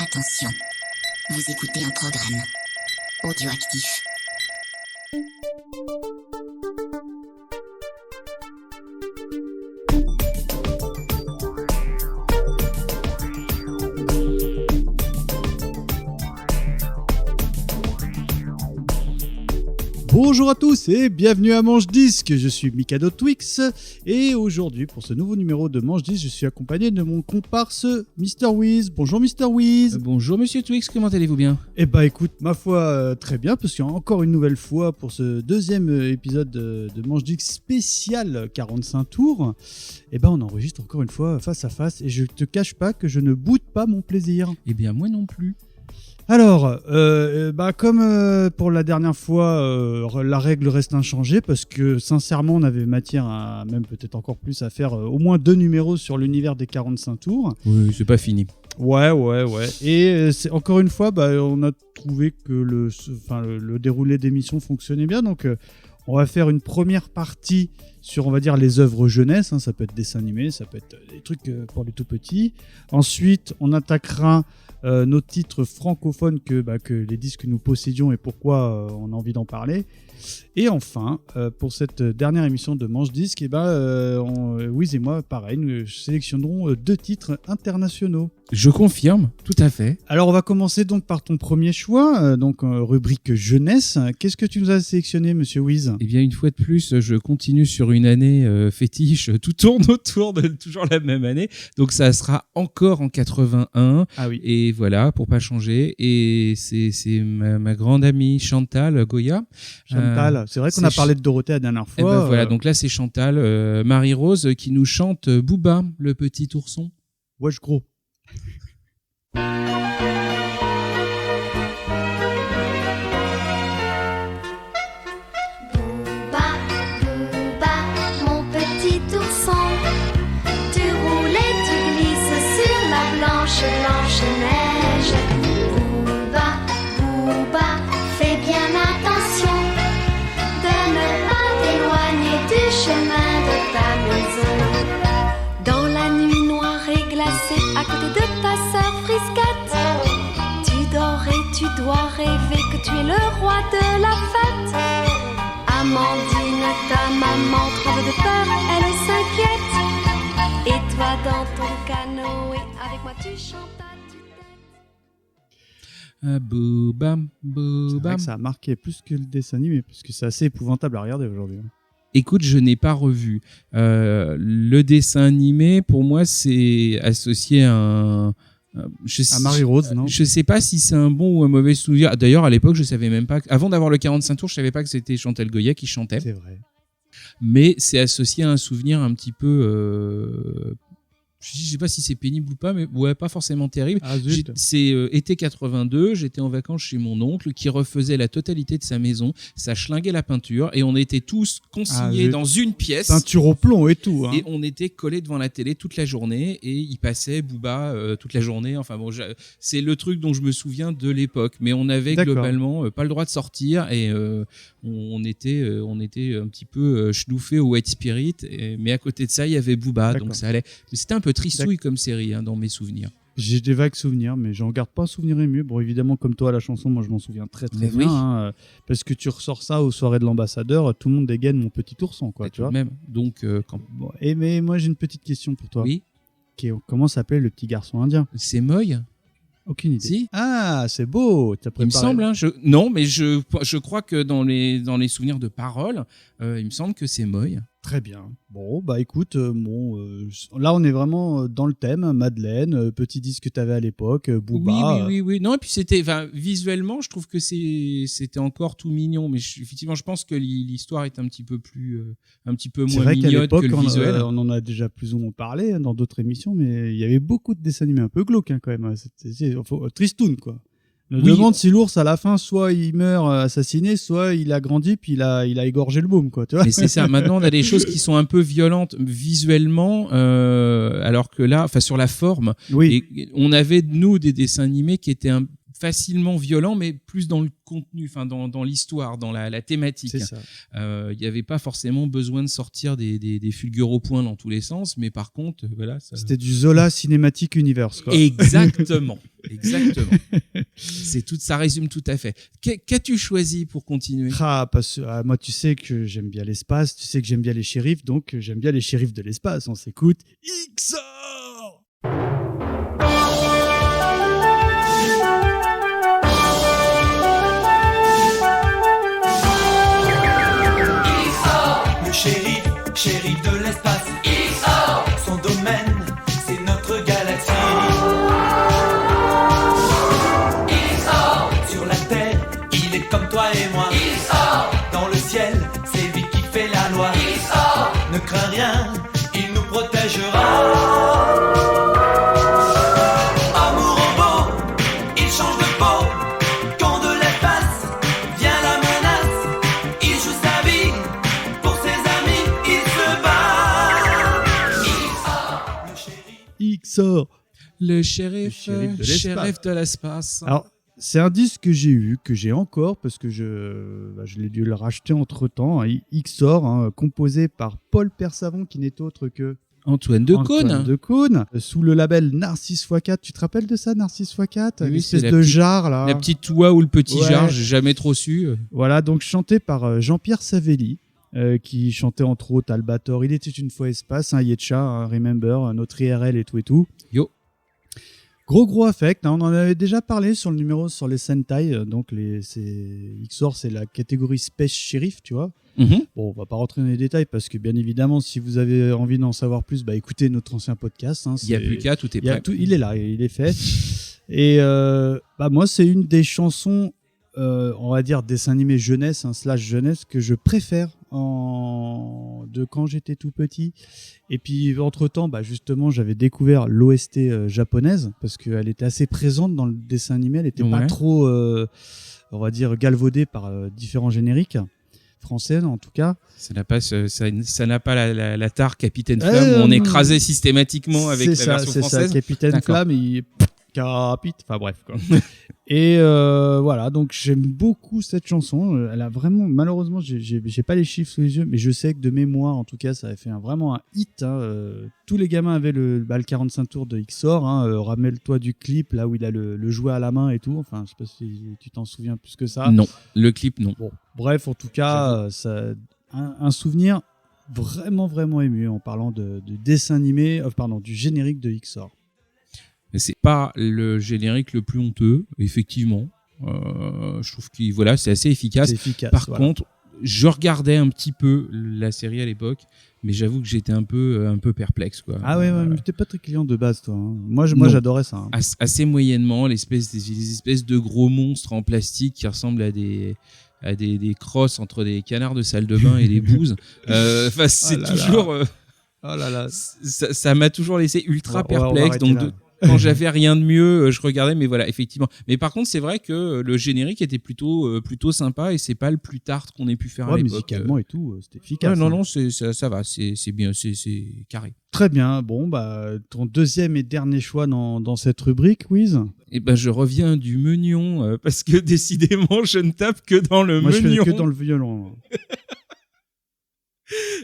Attention, vous écoutez un programme audioactif. Bonjour à tous et bienvenue à Manche Disque, je suis Mikado Twix et aujourd'hui pour ce nouveau numéro de Manche Disque je suis accompagné de mon comparse Mr Wiz. Bonjour Mr Wiz. Bonjour Monsieur Twix, comment allez-vous bien ? Eh bah écoute, ma foi très bien parce qu'il y a encore une nouvelle fois pour ce deuxième épisode de Manche Disque spécial 45 tours. Eh bah on enregistre encore une fois face à face et je te cache pas que je ne boude pas mon plaisir. Eh bien moi non plus. Alors, comme pour la dernière fois, la règle reste inchangée parce que sincèrement, on avait matière à même peut-être encore plus à faire au moins 2 numéros sur l'univers des 45 tours. Oui, c'est pas fini. Ouais. Et encore une fois, on a trouvé que le déroulé d'émission fonctionnait bien. Donc, on va faire une première partie sur, on va dire, les œuvres jeunesse. Hein, ça peut être dessins animés, ça peut être des trucs pour les tout petits. Ensuite, on attaquera nos titres francophones que les disques que nous possédions et pourquoi on a envie d'en parler. Et enfin, pour cette dernière émission de Manche Disque, Wiz et moi, pareil, nous sélectionnerons 2 titres internationaux. Je confirme, tout à fait. Alors, on va commencer donc par ton premier choix, rubrique jeunesse. Qu'est-ce que tu nous as sélectionné, monsieur Wiz ? Eh bien, une fois de plus, je continue sur une année fétiche. Tout tourne autour de toujours la même année. Donc, ça sera encore en 81. Ah oui. Et voilà, pour pas changer. Et c'est ma grande amie Chantal Goya. Chantal, c'est vrai qu'on a parlé de Dorothée la dernière fois. Et ben voilà, donc là, c'est Chantal Marie-Rose qui nous chante Booba, le petit ourson. Wesh gros. Blanche neige. Booba, fais bien attention de ne pas t'éloigner du chemin de ta maison. Dans la nuit noire et glacée, à côté de ta sœur frisquette, tu dors et tu dois rêver que tu es le roi de la fête. Amandine, ta maman tremble de peur, elle s'inquiète. Et toi dans ton canoë, avec moi tu chantes à tue-tête. Booba. C'est vrai que ça a marqué plus que le dessin animé, parce que c'est assez épouvantable à regarder aujourd'hui. Écoute, je n'ai pas revu. Le dessin animé, pour moi, c'est associé à à Marie-Rose, non ? Je sais pas si c'est un bon ou un mauvais souvenir. D'ailleurs, à l'époque, je savais même pas. Avant d'avoir le 45 tours, je savais pas que c'était Chantal Goya qui chantait. C'est vrai. Mais c'est associé à un souvenir un petit peu... je sais pas si c'est pénible ou pas, mais ouais, pas forcément terrible. Ah, zut. C'est été 82, j'étais en vacances chez mon oncle qui refaisait la totalité de sa maison, ça schlinguait la peinture et on était tous consignés dans une pièce. Peinture au plomb et tout. Hein. Et on était collés devant la télé toute la journée et il passait Booba toute la journée. Enfin bon, c'est le truc dont je me souviens de l'époque. Mais on avait globalement pas le droit de sortir et on était un petit peu schnoufés au White Spirit. Mais à côté de ça, il y avait Booba, donc ça allait. Mais c'était un peu tristouille comme série dans mes souvenirs. J'ai des vagues souvenirs, mais j'en garde pas un souvenir ému. Bon, évidemment, comme toi, la chanson, moi, je m'en souviens très bien. Oui. Parce que tu ressors ça aux soirées de l'ambassadeur, tout le monde dégaine mon petit ourson, quoi. Tu vois. Même. Donc, Bon, mais moi, j'ai une petite question pour toi. Oui. Comment s'appelait le petit garçon indien ? C'est Moy. Aucune idée. Si. Ah, c'est beau. T'as préparé. Il me semble. Hein, non, mais je crois que dans les souvenirs de parole, il me semble que c'est Moy. Très bien. Bon, écoute, là on est vraiment dans le thème. Madeleine, petit disque que tu avais à l'époque, Booba. Oui. Non, et puis visuellement, je trouve que c'était encore tout mignon, mais effectivement, je pense que l'histoire est un petit peu moins mignonne que le visuel. On en a déjà plus ou moins parlé dans d'autres émissions, mais il y avait beaucoup de dessins animés un peu glauques quand même. C'était tristoun, quoi. On demande si l'ours à la fin soit il meurt assassiné, soit il a grandi puis il a égorgé le môme, quoi, tu vois. Mais c'est ça. Maintenant on a des choses qui sont un peu violentes visuellement, alors que là, sur la forme, et on avait nous des dessins animés qui étaient facilement violents, mais plus dans le contenu, dans l'histoire, dans la thématique. C'est ça. Il n'y avait pas forcément besoin de sortir des fulgures au poing dans tous les sens, mais par contre, voilà. C'était du Zola Cinematic Universe, quoi. Exactement. Exactement. Ça résume tout à fait. Qu'as-tu choisi pour continuer ? Moi, tu sais que j'aime bien l'espace, tu sais que j'aime bien les shérifs, donc j'aime bien les shérifs de l'espace. On s'écoute Ixor. Shérif de l'espace, Ixor. Son domaine, c'est notre galaxie. Ixor. Sur la terre, il est comme toi et moi. Ixor. Dans le ciel, c'est lui qui fait la loi. Ixor. Ne crains rien, il nous protégera. Amour robot, il change de peau. Quand de l'espace vient la menace, il joue sa vie. Pour ses amis, il se bat. Ixor. Le shérif de de l'espace. Alors, c'est un disque que j'ai eu, que j'ai encore, parce que je l'ai dû le racheter entre-temps. Ixor, composé par Paul Persavon, qui n'est autre que Antoine Decaune, sous le label Narcisse x4. Tu te rappelles de ça, Narcisse x4 Oui, l'espèce c'est de jarre, là. La petite oie ou le petit Ouais. jarre, j'ai jamais trop su. Voilà, donc chanté par Jean-Pierre Savelli, qui chantait entre autres Albator, Il était une fois espace, Yetcha, Remember, notre IRL et tout. Yo. Gros affect, on en avait déjà parlé sur le numéro sur les Sentai, donc Ixor, c'est la catégorie Space Sheriff, tu vois. Mm-hmm. Bon, on va pas rentrer dans les détails parce que bien évidemment, si vous avez envie d'en savoir plus, écoutez notre ancien podcast. Il n'y a plus qu'à, tout est prêt. Il est là, il est fait. Et moi, c'est une des chansons, on va dire dessin animé jeunesse, / jeunesse, que je préfère de quand j'étais tout petit. Et puis entre-temps, justement, j'avais découvert l'OST japonaise parce qu'elle était assez présente dans le dessin animé. Elle n'était pas trop, on va dire, galvaudée par différents génériques français, en tout cas. Ça n'a pas la tare Capitaine Flamme où on écrasait systématiquement avec la version française. C'est ça, Capitaine Flamme, enfin bref, quoi. Et voilà, donc j'aime beaucoup cette chanson. Elle a vraiment, malheureusement, j'ai pas les chiffres sous les yeux, mais je sais que de mémoire, en tout cas, ça a fait vraiment un hit. Tous les gamins avaient le 45 tours de Ixor. Ramène-toi du clip, là où il a le jouet à la main et tout. Enfin, je sais pas si tu t'en souviens plus que ça. Non, le clip, non. Bon, bref, en tout cas, un souvenir vraiment ému en parlant de dessin animé, du générique de Ixor. Mais c'est pas le générique le plus honteux, effectivement. Je trouve que c'est assez efficace. Par contre, je regardais un petit peu la série à l'époque, mais j'avoue que j'étais un peu perplexe, quoi. Ah ouais, mais t'es pas très client de base, toi. Moi, j'adorais ça. Assez moyennement, les espèces de gros monstres en plastique qui ressemblent à des crosses entre des canards de salle de bain et des bouses. C'est toujours. Oh là là. Ça m'a toujours laissé ultra perplexe. Donc quand j'avais rien de mieux, je regardais, mais voilà, effectivement. Mais par contre, c'est vrai que le générique était plutôt sympa et c'est pas le plus tard qu'on ait pu faire à l'époque. Musicalement et tout, c'était efficace. Non, ça va, c'est bien, c'est carré. Très bien. Bon, ton deuxième et dernier choix dans cette rubrique, Wiz. Eh je reviens du Meunion parce que décidément, je ne tape que dans le Meunion. Moi, je fais que dans le violon.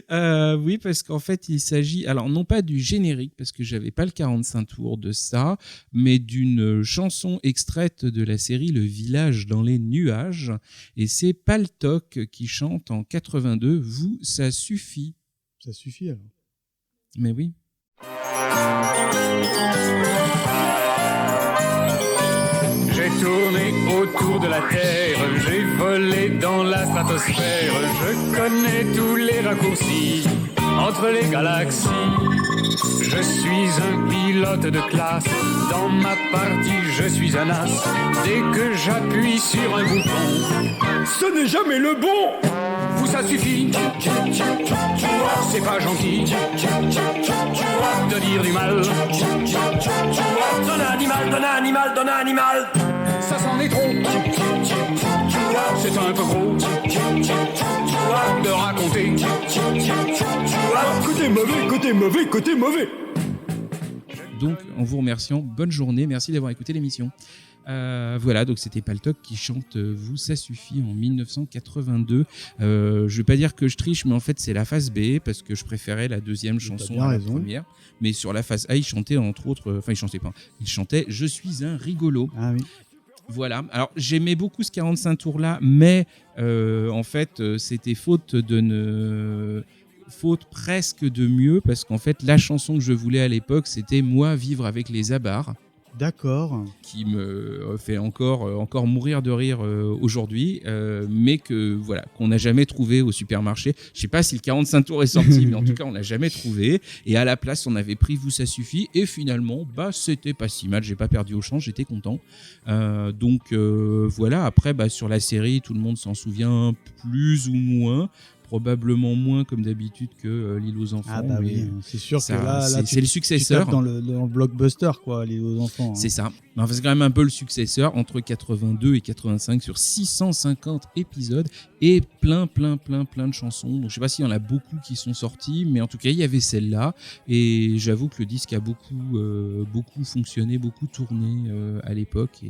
Oui, parce qu'en fait, il s'agit, alors non pas du générique, parce que j'avais pas le 45 tours de ça, mais d'une chanson extraite de la série Le Village dans les nuages. Et c'est Paltok qui chante en 82. Vous, ça suffit. Ça suffit alors. Mais oui. J'ai tourné autour de la Terre, j'ai volé dans la stratosphère, je connais tous les raccourcis entre les galaxies. Je suis un pilote de classe, dans ma partie je suis un as. Dès que j'appuie sur un bouton, ce n'est jamais le bon. Vous ça suffit, c'est pas gentil de dire du mal. Donne un animal, ça s'en est trop. C'est un peu gros de raconter côté mauvais. Donc, en vous remerciant, bonne journée, merci d'avoir écouté l'émission. Voilà, donc c'était Paltok qui chante Vous ça suffit en 1982. Je vais pas dire que je triche, mais en fait c'est la phase B parce que je préférais la deuxième chanson à la première. Mais sur la phase A, il chantait entre autres, enfin il chantait Je suis un rigolo. Ah oui. Voilà. Alors j'aimais beaucoup ce 45 tours là, mais en fait c'était faute presque de mieux parce qu'en fait la chanson que je voulais à l'époque c'était Moi vivre avec les Abars. D'accord. Qui me fait encore mourir de rire aujourd'hui, mais qu'on n'a jamais trouvé au supermarché. Je sais pas si le 45 tours est sorti, mais en tout cas on l'a jamais trouvé. Et à la place on avait pris Vous ça suffit, et finalement c'était pas si mal. J'ai pas perdu au change, j'étais content. Donc voilà. Après sur la série, tout le monde s'en souvient plus ou moins. Probablement moins comme d'habitude que L'île aux enfants. Ah bah oui, c'est sûr que là c'est le successeur. Tu tapes dans le blockbuster quoi, L'île aux enfants. C'est ça. Enfin, c'est quand même un peu le successeur entre 82 et 85 sur 650 épisodes et plein de chansons. Donc, je sais pas s'il y en a beaucoup qui sont sortis, mais en tout cas il y avait celle-là et j'avoue que le disque a beaucoup fonctionné, beaucoup tourné à l'époque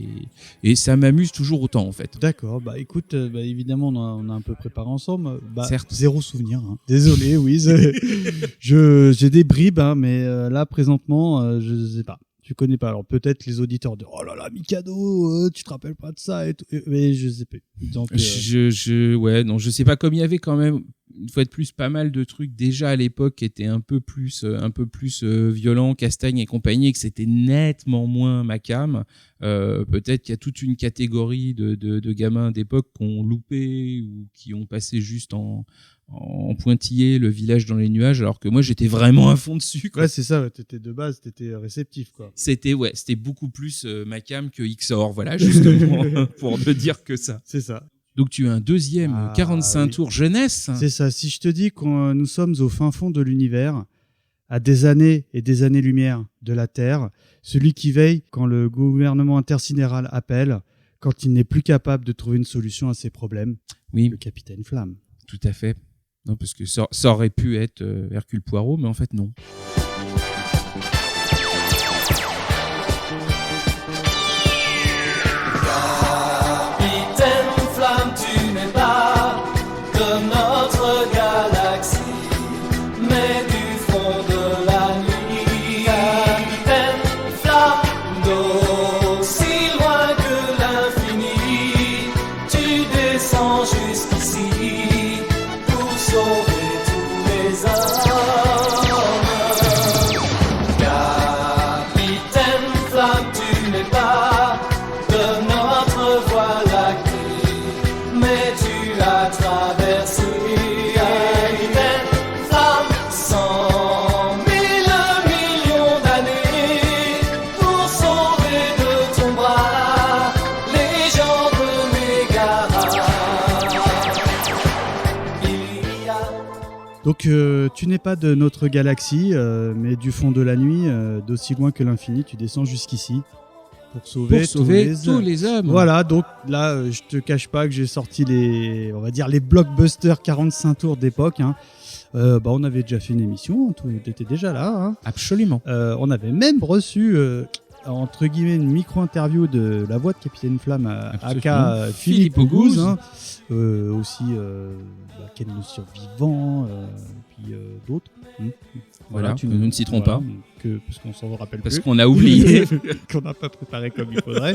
et ça m'amuse toujours autant en fait. D'accord. Bah écoute, évidemment on a un peu préparé ensemble. Certes. Zéro souvenir. Hein. Désolé, oui. J'ai des bribes, hein, mais là présentement je sais pas. Tu connais pas. Alors peut-être les auditeurs de oh là là Mikado, tu te rappelles pas de ça et tout. Mais je sais pas. Donc, je sais pas, comme il y avait quand même une fois de plus pas mal de trucs déjà à l'époque qui étaient un peu plus violents, Castagne et compagnie, et que c'était nettement moins ma cam. Peut-être qu'il y a toute une catégorie de gamins d'époque qui ont loupé ou qui ont passé juste en pointillé Le village dans les nuages, alors que moi j'étais vraiment à fond dessus quoi. Ouais, c'est ça, t'étais de base, t'étais réceptif quoi. C'était beaucoup plus ma cam que XOR, voilà, justement pour ne dire que ça. C'est ça. Donc tu as un deuxième 45 tours jeunesse. C'est ça, si je te dis que nous sommes au fin fond de l'univers, à des années et des années-lumière de la Terre, celui qui veille quand le gouvernement intersidéral appelle, quand il n'est plus capable de trouver une solution à ses problèmes, oui. Le capitaine Flamme. Tout à fait. Non, parce que ça aurait pu être Hercule Poirot, mais en fait non. Capitaine Flamme, tu n'es pas de notre galaxie, mais du fond de la nuit. Capitaine Flamme, d'aussi loin que l'infini, tu descends jusqu'ici. Sauver tous les hommes. Capitaine Flamme, tu n'es pas de notre voie lactée, mais tu as traversé. Capitaine Flamme, 100 000 millions d'années pour sauver de ton bras les gens de Mégara. Donc tu n'es pas de notre galaxie, mais du fond de la nuit, d'aussi loin que l'infini, tu descends jusqu'ici pour sauver tous les hommes. Voilà, donc là, je te cache pas que j'ai sorti les blockbusters 45 tours d'époque. Hein. On avait déjà fait une émission, tu étais déjà là. Hein. Absolument. On avait même reçu entre guillemets une micro-interview de la voix de Capitaine Flamme aka Philippe Auguste, hein. Aussi Ken le survivant, puis d'autres. Voilà, nous ne citerons pas. Parce qu'on s'en rappelle plus. Parce qu'on a oublié. Qu'on n'a pas préparé comme il faudrait.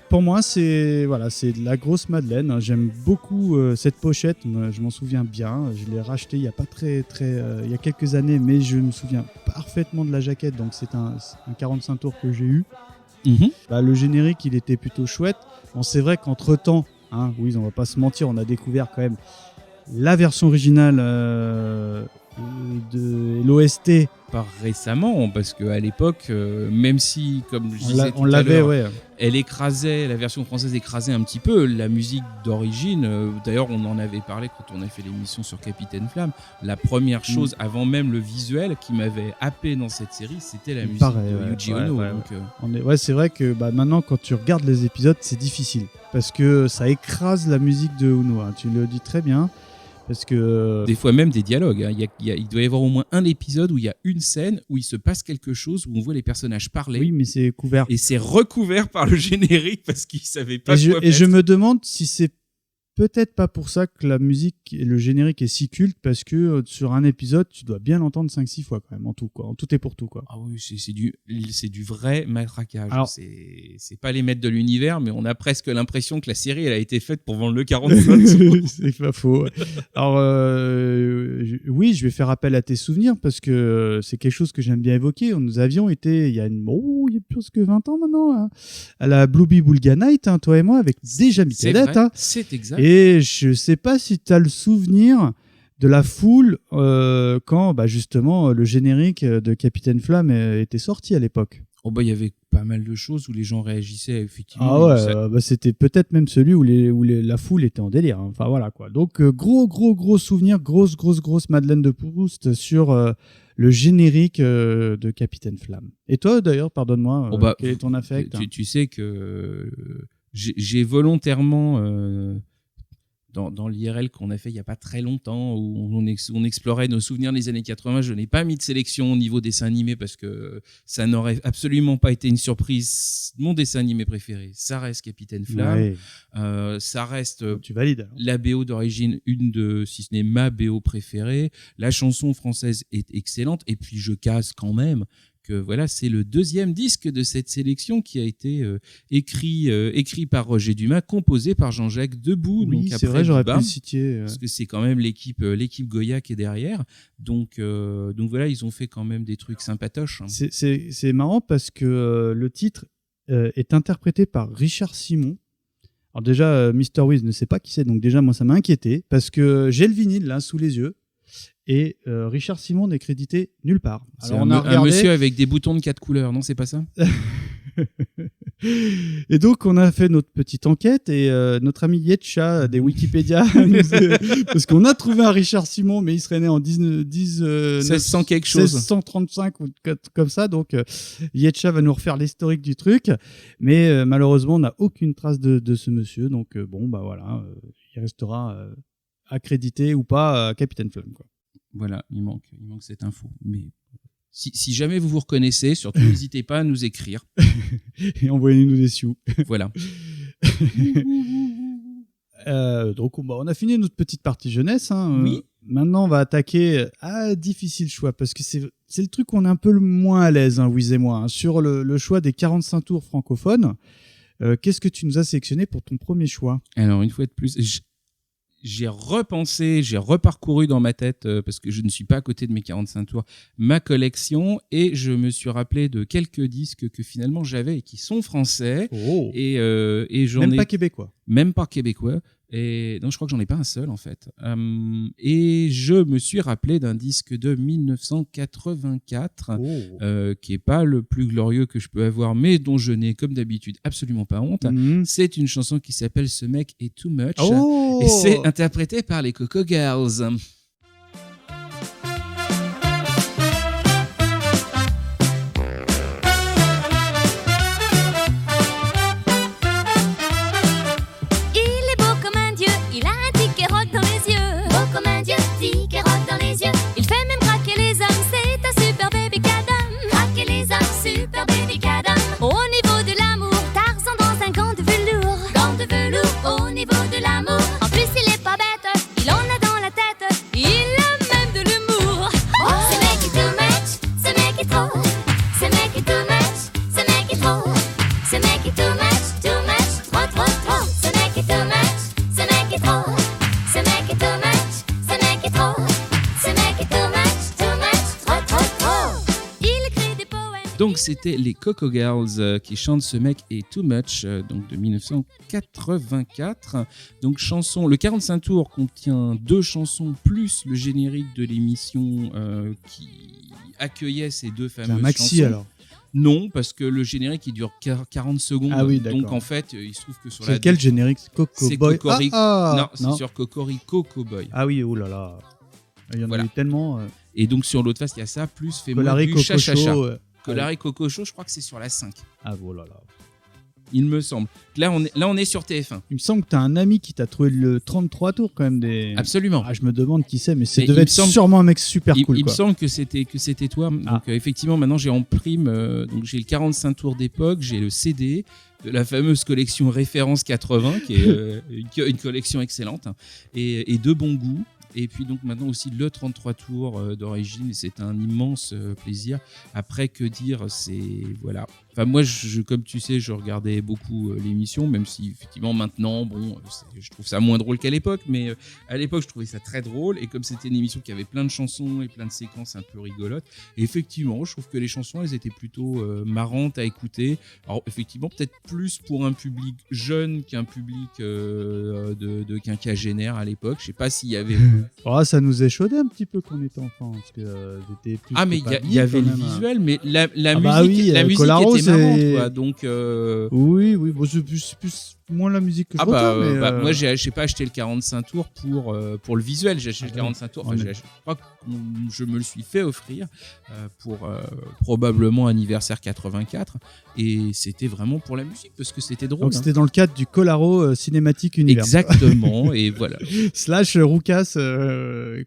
Pour moi, c'est de la grosse Madeleine. J'aime beaucoup cette pochette. Je m'en souviens bien. Je l'ai racheté il y a pas il y a quelques années, mais je me souviens parfaitement de la jaquette. Donc c'est un 45 tours que j'ai eu. Mm-hmm. Le générique, il était plutôt chouette. Bon, c'est vrai qu'entre temps, oui, on va pas se mentir, on a découvert quand même la version originale de l'OST. Pas récemment, parce qu'à l'époque, même si, comme je disais on l'avait, ouais. La version française écrasait un petit peu la musique d'origine. D'ailleurs, on en avait parlé quand on a fait l'émission sur Capitaine Flamme. La première chose, avant même le visuel, qui m'avait happé dans cette série, c'était la musique de Yuji Ono. C'est vrai que maintenant, quand tu regardes les épisodes, c'est difficile, parce que ça écrase la musique de Ono. Hein. Tu le dis très bien. Parce que des fois même des dialogues. Hein. Il doit y avoir au moins un épisode où il y a une scène où il se passe quelque chose, où on voit les personnages parler. oui, mais c'est couvert. Et c'est recouvert par le générique parce qu'ils savaient pas quoi Et je mettre. me demande si c'est peut-être pas pour ça que la musique et le générique est si culte, parce que sur un épisode, tu dois bien l'entendre 5-6 fois quand même, en tout, quoi. En tout et pour tout, quoi. Ah oui, c'est du vrai matraquage. Alors- C'est pas les maîtres de l'univers, mais on a presque l'impression que la série elle a été faite pour vendre le 45 sous. C'est pas faux. Alors, oui, je vais faire appel à tes souvenirs parce que c'est quelque chose que j'aime bien évoquer. Nous avions été, il y a plus que 20 ans maintenant, hein, à la Blueby Bulga Night, hein, toi et moi, avec déjà C'est Micadette. vrai, Hein. c'est exact. Et je sais pas si tu as le souvenir de la foule quand justement le générique de Capitaine Flamme était sorti à l'époque. Oh bah il y avait pas mal de choses où les gens réagissaient effectivement. Ah ouais, Ça- c'était peut-être même celui où la foule était en délire. Hein. Enfin voilà quoi. Donc gros souvenir, grosse Madeleine de Proust sur le générique de Capitaine Flamme. Et toi d'ailleurs, pardonne-moi, Oh bah, quel est ton affect? tu sais que j'ai volontairement dans l'IRL qu'on a fait il n'y a pas très longtemps, où on explorait nos souvenirs des années 80, je n'ai pas mis de sélection au niveau dessin animé parce que ça n'aurait absolument pas été une surprise. Mon dessin animé préféré, ça reste Capitaine Flamme. Ouais, Ça reste tu valides. Alors. la BO d'origine, si ce n'est ma BO préférée. La chanson française est excellente. Et puis je casse quand même que voilà, c'est le deuxième disque de cette sélection qui a été écrit par Roger Dumas, composé par Jean-Jacques Debout. Oui, donc c'est après vrai, j'aurais pu Bibba, le citer. parce que c'est quand même l'équipe Goya qui est derrière. Donc voilà, ils ont fait quand même des trucs sympatoches. Hein. C'est marrant parce que le titre est interprété par Richard Simon. Alors déjà, Mr. Wiz ne sait pas qui c'est, donc déjà moi ça m'a inquiété parce que j'ai le vinyle là sous les yeux et Richard Simon n'est crédité nulle part. C'est Alors un, on a un regardé monsieur avec des boutons de 4 couleurs, non, c'est pas ça? et donc on a fait notre petite enquête et notre ami Yetcha des Wikipédia parce qu'on a trouvé un Richard Simon mais il serait né en 1600 quelque chose. 1635 ou comme ça, donc Yetcha va nous refaire l'historique du truc, mais malheureusement on n'a aucune trace de ce monsieur, donc voilà, il restera accrédité ou pas à Capitaine Flamme, quoi. Voilà, il manque cette info. Mais si jamais vous vous reconnaissez, surtout n'hésitez pas à nous écrire. Et envoyez-nous des sioux. Voilà. Donc on a fini notre petite partie jeunesse. Hein. Oui. Maintenant on va attaquer difficile choix parce que c'est le truc où on est un peu le moins à l'aise, hein, Wiz et moi, hein, sur le choix des 45 tours francophones. Qu'est-ce que tu nous as sélectionné pour ton premier choix? Alors une fois de plus, j'ai repensé, j'ai reparcouru dans ma tête, parce que je ne suis pas à côté de mes 45 tours, ma collection, et je me suis rappelé de quelques disques que finalement j'avais et qui sont français. Oh. Et j'en Même ai pas québécois. même pas québécois. Et non, je crois que j'en ai pas un seul en fait. Et je me suis rappelé d'un disque de 1984 qui est pas le plus glorieux que je peux avoir, mais dont je n'ai comme d'habitude absolument pas honte. Mhm. C'est une chanson qui s'appelle Ce mec est too much. Oh. Et c'est interprété par les Coco Girls. Il est beau comme un dieu, il a un tic et rock dans les yeux. Beau comme un dieu, tic et rock dans les yeux. Il fait même craquer les hommes, c'est un super baby cadam. Craquer les hommes, super baby cadam. Au niveau de l'amour, Tarzan dans un gant de velours. Gant de velours, au niveau de l'amour. En plus, il est pas bête, il en a dans la tête. Il a même de l'humour. Oh, ce mec est too much, ce mec est trop. Ce mec est too much, ce mec est trop. Ce mec est too much, trop. Ce mec est too much, ce mec est trop. Ce mec est too much, ce mec est trop. Ce mec est too much, trop. Il écrit des poèmes. Donc c'était les Coco Girls qui chantent Ce mec est too much, donc de 1984. Donc chanson, le 45 tours contient 2 chansons plus le générique de l'émission qui accueillait ces 2 C'est un fameuses maxi chansons. alors. Non, parce que le générique il dure 40 secondes. Ah oui, d'accord. donc en fait, il se trouve que sur C'est la quel générique? Coco c'est Boy. Cocorico. Ah, Non, c'est sur Cocorico Cowboy. Ah oui, oh là là. Il y en Voilà. a eu tellement. Et donc sur l'autre face, il y a ça, plus Fais-moi Colari du Coco cha-cha-cha. Show. Colari Coco Show, je crois que c'est sur la 5. Ah oh là là. Il me semble. Là, on est sur TF1. Il me semble que tu as un ami qui t'a trouvé le 33 tours quand même des. Absolument. Ah, je me demande qui c'est, mais ça Mais devait être sûrement un mec super cool. Il me quoi. semble que c'était toi. Donc effectivement, maintenant j'ai en prime. Donc j'ai le 45 tours d'époque, j'ai le CD de la fameuse collection Référence 80, qui est une collection excellente et de bon goût. Et puis donc maintenant aussi le 33 tours d'origine, et c'est un immense plaisir. Après, que dire, c'est voilà. Enfin moi, comme tu sais, je regardais beaucoup l'émission, même si effectivement maintenant, bon, je trouve ça moins drôle qu'à l'époque, mais à l'époque je trouvais ça très drôle. Et comme c'était une émission qui avait plein de chansons et plein de séquences un peu rigolotes, et effectivement, je trouve que les chansons, elles étaient plutôt marrantes à écouter. Alors effectivement, peut-être plus pour un public jeune qu'un public de quinquagénaire à l'époque. Je sais pas s'il y avait. Oh, ça nous échaudait un petit peu quand on était enfant, parce que c'était plus. Ah mais il y avait le visuel, mais la musique, bah oui, la musique Colaro, était marrante, quoi. Donc. Oui, bon, c'est plus moins la musique que je retiens, mais moi j'ai pas acheté le 45 tours pour le visuel, j'ai acheté le 45 tours, je crois que je me le suis fait offrir pour probablement anniversaire 84, et c'était vraiment pour la musique parce que c'était drôle. Donc c'était dans le cadre du Colaro Cinématique Univers. Exactement, et voilà. / Roucas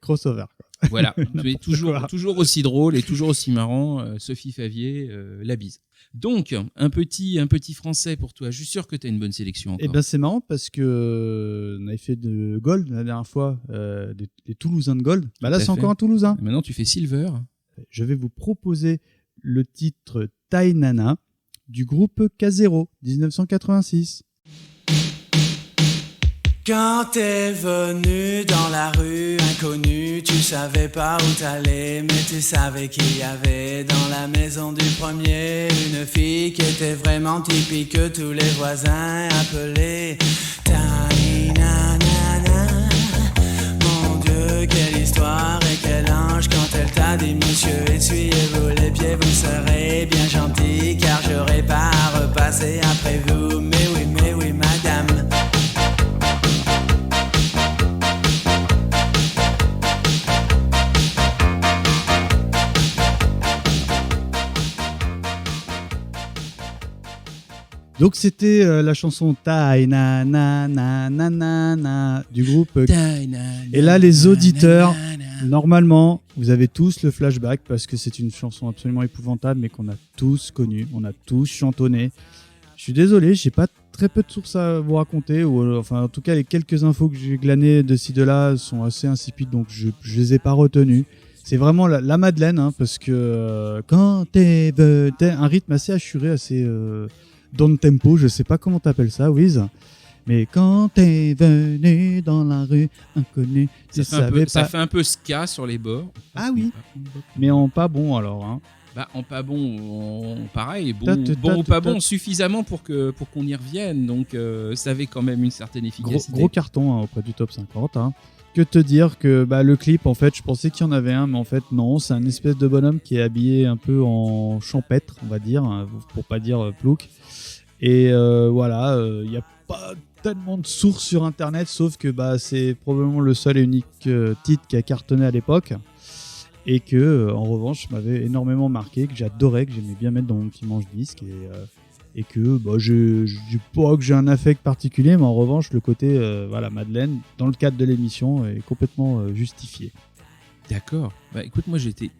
crossover. Voilà, mais toujours aussi drôle et toujours aussi marrant, Sophie Favier, la bise. Donc, un petit français pour toi. Je suis sûr que tu as une bonne sélection encore. Eh ben c'est marrant parce que on avait fait de Gold la dernière fois, des Toulousains de Gold. Bah là, c'est encore un Toulousain. Et maintenant, tu fais Silver. Je vais vous proposer le titre Tainana du groupe K0, 1986. Quand t'es venu dans la rue inconnue, tu savais pas où t'allais, mais tu savais qu'il y avait dans la maison du premier une fille qui était vraiment typique que tous les voisins appelaient Tainana. Mon Dieu, quelle histoire et quel ange quand elle t'a dit monsieur, essuyez-vous les pieds, vous serez bien gentil car j'aurai pas à repasser après vous. Mais oui, madame. Donc c'était la chanson Tainana du groupe. Et là les auditeurs, normalement, vous avez tous le flashback parce que c'est une chanson absolument épouvantable mais qu'on a tous connue, on a tous chantonné. Je suis désolé, j'ai pas très peu de sources à vous raconter, ou enfin en tout cas les quelques infos que j'ai glanées de ci de là sont assez insipides, donc je les ai pas retenues. C'est vraiment la Madeleine, hein, parce que quand t'es un rythme assez assuré, assez down tempo, je sais pas comment t'appelles ça, Wiz. Mais quand t'es venu dans la rue inconnue, tu savais pas. Ça fait un peu ska sur les bords. Ah oui, mais en pas bon alors. Hein. Bah, en pas bon, pareil, bon ou pas bon, suffisamment pour qu'on y revienne. Donc ça avait quand même une certaine efficacité. Gros carton hein, auprès du top 50. Hein. Que te dire que le clip, en fait, je pensais qu'il y en avait un, mais en fait non, c'est un espèce de bonhomme qui est habillé un peu en champêtre, on va dire, hein, pour pas dire plouc. Et voilà, il n'y a pas tellement de sources sur internet, sauf que c'est probablement le seul et unique titre qui a cartonné à l'époque. Et que, en revanche, m'avait énormément marqué, que j'adorais, que j'aimais bien mettre dans mon petit manche-disque. Et que je dis pas que j'ai un affect particulier, mais en revanche, le côté Madeleine, dans le cadre de l'émission, est complètement justifié. D'accord. Bah écoute, moi j'étais,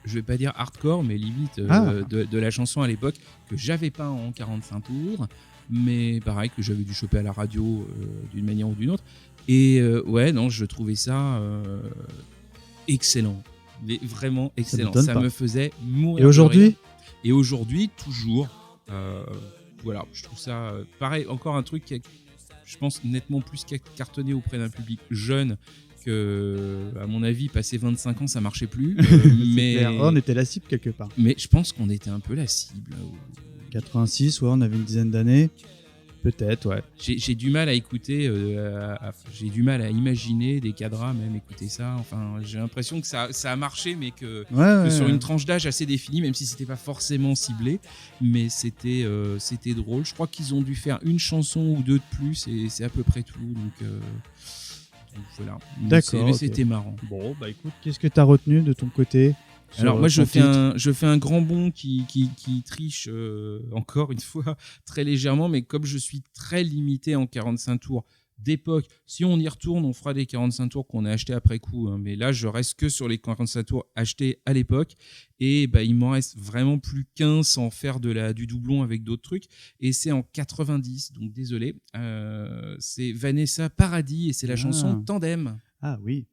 je vais pas dire hardcore, mais limite de la chanson à l'époque, que j'avais pas en 45 tours, mais pareil, que j'avais dû choper à la radio d'une manière ou d'une autre. Et je trouvais ça excellent. Mais vraiment excellent. Ça me faisait mourir. Et aujourd'hui ? Et aujourd'hui, toujours. Voilà, je trouve ça pareil, encore un truc qui est, je pense, nettement plus cartonné auprès d'un public jeune que, à mon avis, passé 25 ans, ça marchait plus. Mais on était la cible quelque part. Mais je pense qu'on était un peu la cible. 86, ouais, on avait une dizaine d'années. Peut-être, ouais. J'ai du mal à écouter, j'ai du mal à imaginer des cadras même écouter ça. Enfin, j'ai l'impression que ça a marché, mais que sur une tranche d'âge assez définie, même si c'était pas forcément ciblé, mais c'était drôle. Je crois qu'ils ont dû faire une chanson ou deux de plus, et c'est à peu près tout. Donc voilà. D'accord. Mais c'était marrant. Bon, écoute, qu'est-ce que t'as retenu de ton côté ? Alors moi son je fais un grand bond qui triche encore une fois très légèrement, mais comme je suis très limité en 45 tours d'époque, si on y retourne, on fera des 45 tours qu'on a achetés après coup, hein, mais là je reste que sur les 45 tours achetés à l'époque, et bah, il m'en reste vraiment plus qu'un sans faire du doublon avec d'autres trucs, et c'est en 90, donc désolé, c'est Vanessa Paradis et c'est la chanson Tandem. Ah oui.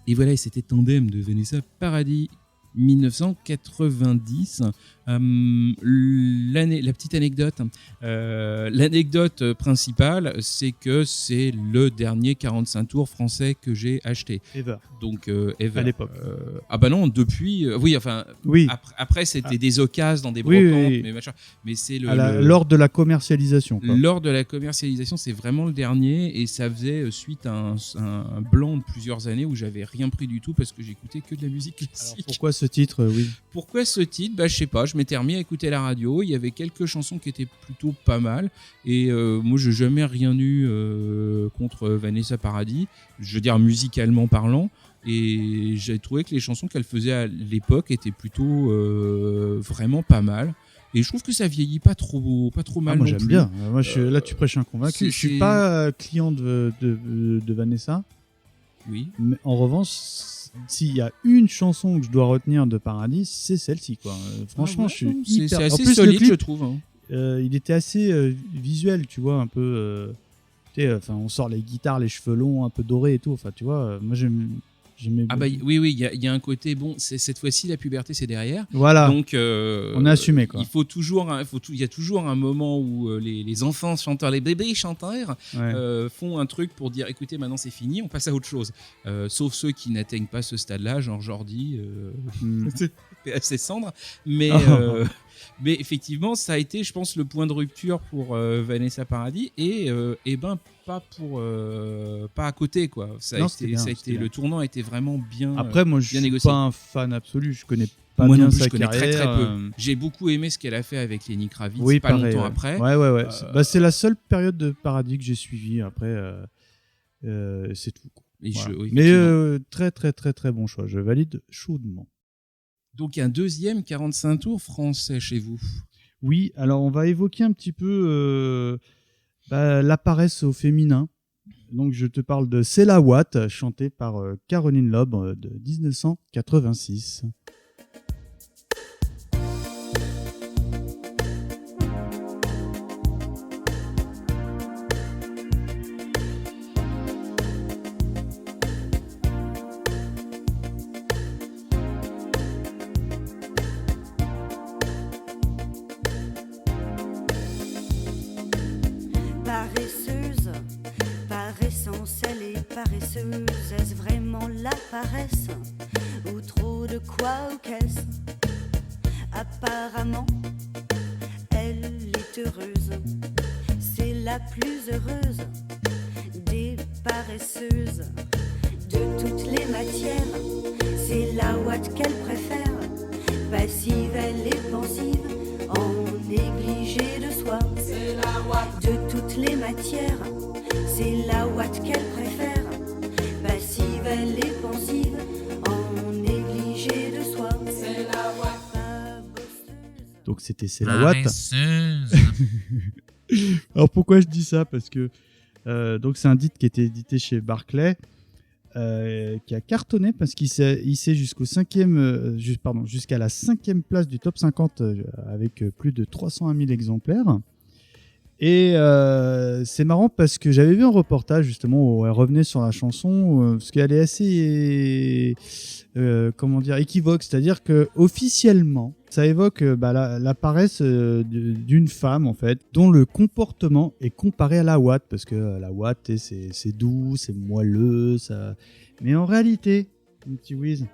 Et voilà, c'était Tandem de Vanessa Paradis, 1990. La petite anecdote, l'anecdote principale, c'est que c'est le dernier 45 tours français que j'ai acheté. Ever. Donc Ever. À l'époque. Ah bah non, depuis. Oui. Après c'était des occasions dans des brocantes, mais machin. Mais c'est lors de la commercialisation. Quoi. Lors de la commercialisation, c'est vraiment le dernier, et ça faisait suite à un blanc de plusieurs années où j'avais rien pris du tout parce que j'écoutais que de la musique classique. Alors pourquoi ce titre, oui. Pourquoi ce titre ? Bah je sais pas. Je m'étais remis à écouter la radio. Il y avait quelques chansons qui étaient plutôt pas mal, et moi j'ai jamais rien eu contre Vanessa Paradis. Je veux dire musicalement parlant. Et j'ai trouvé que les chansons qu'elle faisait à l'époque étaient plutôt vraiment pas mal. Et je trouve que ça vieillit pas trop mal. Moi non j'aime plus. bien. Moi là tu prêches un convaincu. Je suis pas client de Vanessa. Oui. Mais en revanche, s'il y a une chanson que je dois retenir de Paradis, c'est celle-ci quoi. Franchement, je suis hyper. C'est assez en plus, solide, le clip, je trouve. Hein. Il était assez visuel, tu vois, un peu. On sort les guitares, les cheveux longs, un peu dorés et tout. Enfin, tu vois, moi j'aimais. Ah bah oui, il y a un côté bon. Cette fois-ci, la puberté, c'est derrière. Voilà. Donc on a assumé quoi. Il y a toujours un moment où les enfants chanteurs, les bébés chanteurs font un truc pour dire écoutez, maintenant c'est fini, on passe à autre chose. Sauf ceux qui n'atteignent pas ce stade-là, genre Jordi, assez cendre. Mais effectivement, ça a été, je pense, le point de rupture pour Vanessa Paradis, et pas à côté quoi. Le tournant a été vraiment bien. Après, moi, je suis négocié. pas un fan absolu. Je connais pas moi bien non plus, sa je connais carrière. très peu. J'ai beaucoup aimé ce qu'elle a fait avec Lenny Kravitz. Oui, pas pareil, longtemps après. Ouais. C'est la seule période de Paradis que j'ai suivie. Après, c'est tout. Mais très très très très bon choix. Je valide chaudement. Donc un deuxième 45 tours français chez vous. Oui, alors on va évoquer un petit peu la paresse au féminin. Donc je te parle de C'est la Watt, chantée par Caroline Loeb de 1986. Paresseuse, par essence elle est paresseuse. Est-ce vraiment la paresse ou trop de quoi ou qu'est-ce? Apparemment, elle est heureuse. C'est la plus heureuse des paresseuses. De toutes les matières, c'est la Watt qu'elle préfère. Passive, elle est pensive, en négligé de soi. C'est la Watt. De toutes les matières, c'est la Watt qu'elle préfère. belle et pensive, en négligé de soi. C'est la Watt. Donc c'était C'est la Watt. Alors pourquoi je dis ça? Parce que donc c'est un disque qui a été édité chez Barclay, qui a cartonné parce qu'il s'est hissé jusqu'à la 5e place du top 50 avec plus de 301 000 exemplaires. Et c'est marrant parce que j'avais vu un reportage justement où elle revenait sur la chanson parce qu'elle est assez équivoque, c'est-à-dire que officiellement ça évoque la paresse d'une femme en fait dont le comportement est comparé à la Watt, parce que la Watt c'est doux, c'est moelleux, ça. Mais en réalité, mon petit Wiz,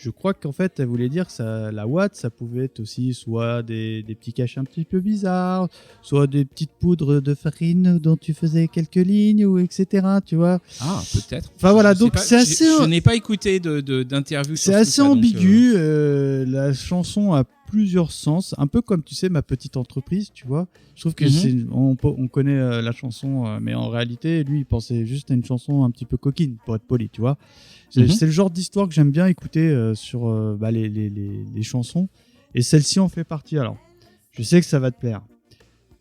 je crois qu'en fait, elle voulait dire que la Watt, ça pouvait être aussi soit des petits cachets un petit peu bizarres, soit des petites poudres de farine dont tu faisais quelques lignes, ou etc. Tu vois. Ah, peut-être. Enfin voilà, Je donc sais pas, c'est assez. Je n'ai pas écouté d'interview. C'est assez ambigu. La chanson a plusieurs sens, un peu comme tu sais ma petite entreprise, tu vois. Je trouve que on connaît la chanson, mais en réalité, lui, il pensait juste à une chanson un petit peu coquine, pour être poli, tu vois. C'est le genre d'histoire que j'aime bien écouter sur les chansons, et celle-ci en fait partie. Alors, je sais que ça va te plaire.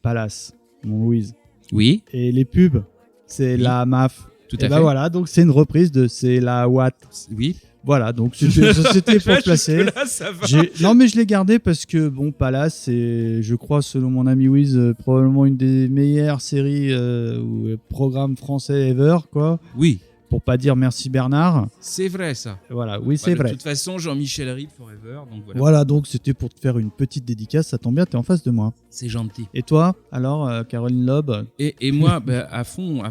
Palace, mon Louise. Oui. Et les pubs, c'est la MAF. Tout à fait. Ben voilà, donc c'est une reprise de C'est la Watt. Oui. Voilà, donc c'était pour placer. Là, ça va. Non, mais je l'ai gardé parce que bon, Palace, c'est, je crois, selon mon ami Wiz, probablement une des meilleures séries ou programmes français ever, quoi. Oui. Pour pas dire merci Bernard. C'est vrai ça. Voilà, oui, c'est vrai. De toute façon, Jean-Michel Ribes forever, donc voilà. Voilà, donc c'était pour te faire une petite dédicace, ça tombe bien, t'es en face de moi. C'est gentil. Et toi, alors, Caroline Loeb? Et moi, à fond,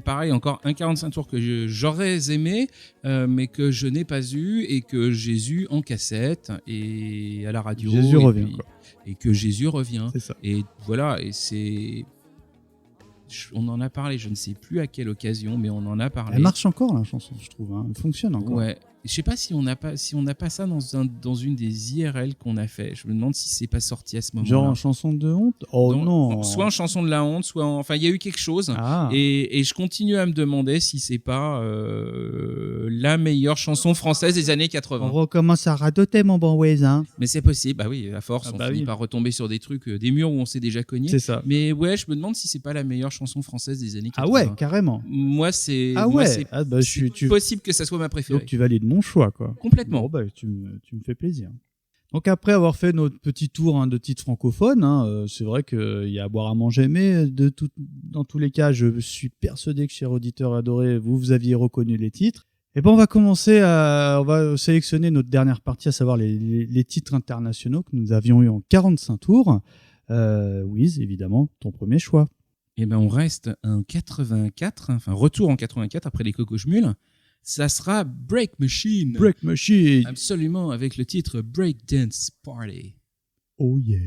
pareil, encore un 45 tours que j'aurais aimé, mais que je n'ai pas eu, et que j'ai eu en cassette et à la radio. Jésus revient, quoi. Et que Jésus revient. C'est ça. Et voilà, et c'est... On en a parlé, je ne sais plus à quelle occasion, mais on en a parlé. Elle marche encore, la chanson, je trouve. Hein. Elle fonctionne encore. Ouais. Je sais pas si on n'a pas ça dans une des IRL qu'on a fait. Je me demande si c'est pas sorti à ce moment-là. Genre en chanson de honte? Oh non. Soit en chanson de la honte, soit enfin il y a eu quelque chose. Ah. Et je continue à me demander si c'est pas la meilleure chanson française des années 80. On recommence à radoter, mon bon Wiz, hein. Mais c'est possible. Bah oui, à force, on finit par retomber sur des trucs, des murs où on s'est déjà cogné. C'est ça. Mais ouais, je me demande si c'est pas la meilleure chanson française des années 80. Ah ouais, carrément. Moi, c'est. Ah moi, ouais. c'est possible que ça soit ma préférée. Donc tu valides mon choix, quoi. Complètement. Bon, tu me fais plaisir. Donc après avoir fait notre petit tour de titres francophones, c'est vrai qu'il y a à boire à manger, mais dans tous les cas, je suis persuadé que, chers auditeurs adorés, vous aviez reconnu les titres. Et ben on va commencer on va sélectionner notre dernière partie, à savoir les titres internationaux que nous avions eu en 45 tours. Wiz, évidemment, ton premier choix. Et ben on reste en 84, enfin retour en 84 après les Cocoschmules. Ça sera Break Machine. Break Machine. Absolument, avec le titre Break Dance Party. Oh yeah.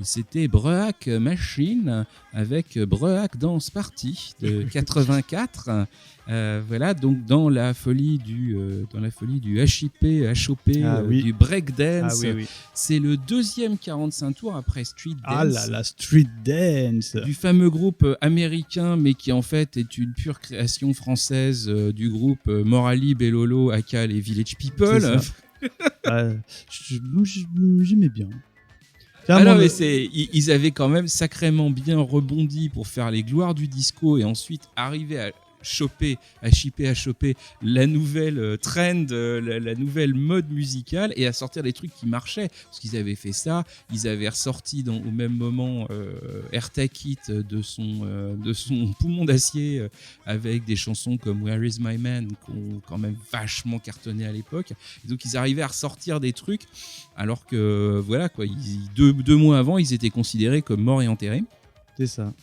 C'était Break Machine avec Break Dance Party de 84. Voilà, donc dans la folie du HIP, HOP, du breakdance. Ah, oui. C'est le deuxième 45 tours après Street Dance. Ah là là, Street Dance. Du fameux groupe américain, mais qui en fait est une pure création française du groupe Morali, Bellolo, aka les Village People. J'aimais bien. Alors, mais ils avaient quand même sacrément bien rebondi pour faire les gloires du disco et ensuite arriver à choper la nouvelle trend, la nouvelle mode musicale et à sortir des trucs qui marchaient. Parce qu'ils avaient fait ça, ils avaient ressorti au même moment AirTag It de son poumon d'acier avec des chansons comme Where Is My Man qui ont quand même vachement cartonné à l'époque. Et donc ils arrivaient à ressortir des trucs alors que voilà quoi, deux mois avant ils étaient considérés comme morts et enterrés. C'est ça.